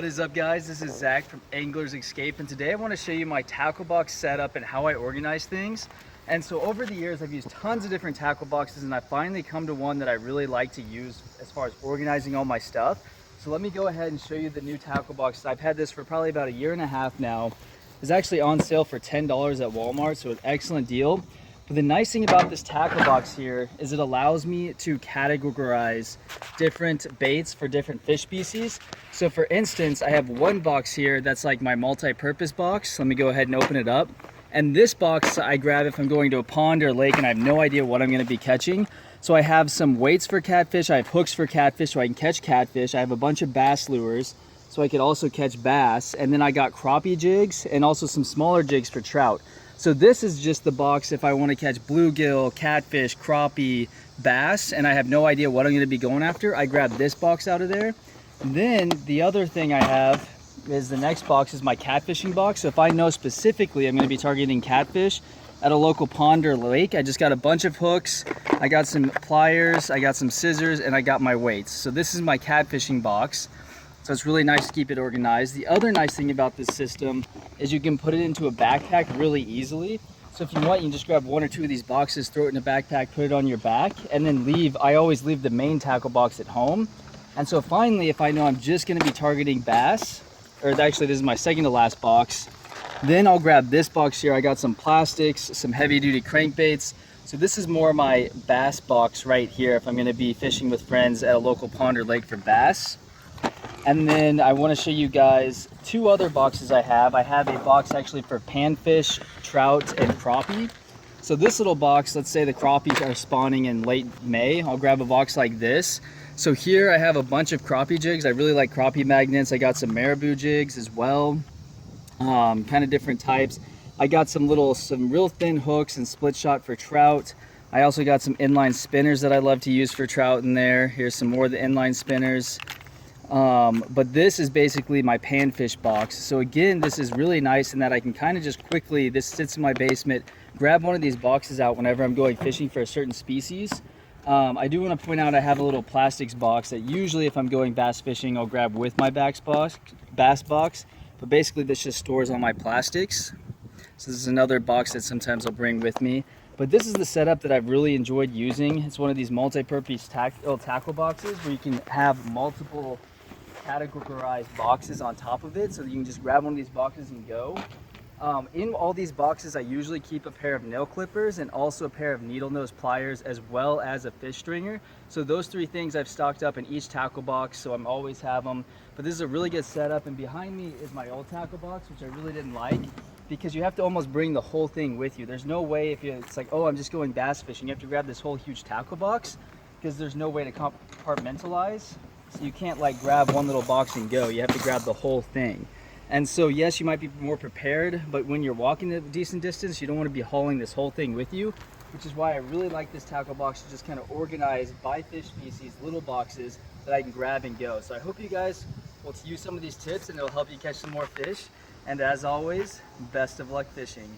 What is up, guys? This is Zach from Angler's Escape, and today I want to show you my tackle box setup and how I organize things. And so over the years I've used tons of different tackle boxes, and I finally come to one that I really like to use as far as organizing all my stuff. So let me go ahead and show you the new tackle box. I've had this for probably about a year and a half now. It's actually on sale for $10 at Walmart, so an excellent deal. But the nice thing about this tackle box here is it allows me to categorize different baits for different fish species. So for instance, I have one box here that's like my multi-purpose box. Let me go ahead and open it up. And this box I grab if I'm going to a pond or a lake and I have no idea what I'm going to be catching. So I have some weights for catfish, I have hooks for catfish so I can catch catfish, I have a bunch of bass lures so I could also catch bass, and then I got crappie jigs and also some smaller jigs for trout. So this is just the box if I want to catch bluegill, catfish, crappie, bass, and I have no idea what I'm going to be going after. I grab this box out of there. And then the other thing I have is the next box is my catfishing box. So if I know specifically I'm going to be targeting catfish at a local pond or lake, I just got a bunch of hooks, I got some pliers, I got some scissors, and I got my weights. So this is my catfishing box. So it's really nice to keep it organized. The other nice thing about this system is you can put it into a backpack really easily. So if you want, you can just grab one or two of these boxes, throw it in a backpack, put it on your back, and then leave. I always leave the main tackle box at home. And so finally, if I know I'm just gonna be targeting bass, or actually this is my second to last box, then I'll grab this box here. I got some plastics, some heavy duty crankbaits. So this is more my bass box right here if I'm gonna be fishing with friends at a local pond or lake for bass. And then I want to show you guys two other boxes I have. I have a box actually for panfish, trout, and crappie. So this little box, let's say the crappies are spawning in late May, I'll grab a box like this. So here I have a bunch of crappie jigs. I really like crappie magnets. I got some marabou jigs as well, kind of different types. I got some real thin hooks and split shot for trout. I also got some inline spinners that I love to use for trout in there. Here's some more of the inline spinners. But this is basically my panfish box. So again, this is really nice in that I can kind of just quickly, this sits in my basement, grab one of these boxes out whenever I'm going fishing for a certain species. I do want to point out I have a little plastics box that usually if I'm going bass fishing, I'll grab with my bass box. But basically this just stores all my plastics. So this is another box that sometimes I'll bring with me. But this is the setup that I've really enjoyed using. It's one of these multi-purpose tackle boxes where you can have multiple categorized boxes on top of it, so that you can just grab one of these boxes and go. In all these boxes I usually keep a pair of nail clippers and also a pair of needle nose pliers as well as a fish stringer. So those three things I've stocked up in each tackle box, so I'm always have them. But this is a really good setup, and behind me is my old tackle box, which I really didn't like because you have to almost bring the whole thing with you. There's no way it's like, oh, I'm just going bass fishing, you have to grab this whole huge tackle box because there's no way to compartmentalize. So you can't like grab one little box and go, you have to grab the whole thing. And so yes, you might be more prepared, but when you're walking a decent distance, you don't want to be hauling this whole thing with you, which is why I really like this tackle box to just kind of organize by fish species, little boxes that I can grab and go. So I hope you guys will use some of these tips and it'll help you catch some more fish. And as always, best of luck fishing.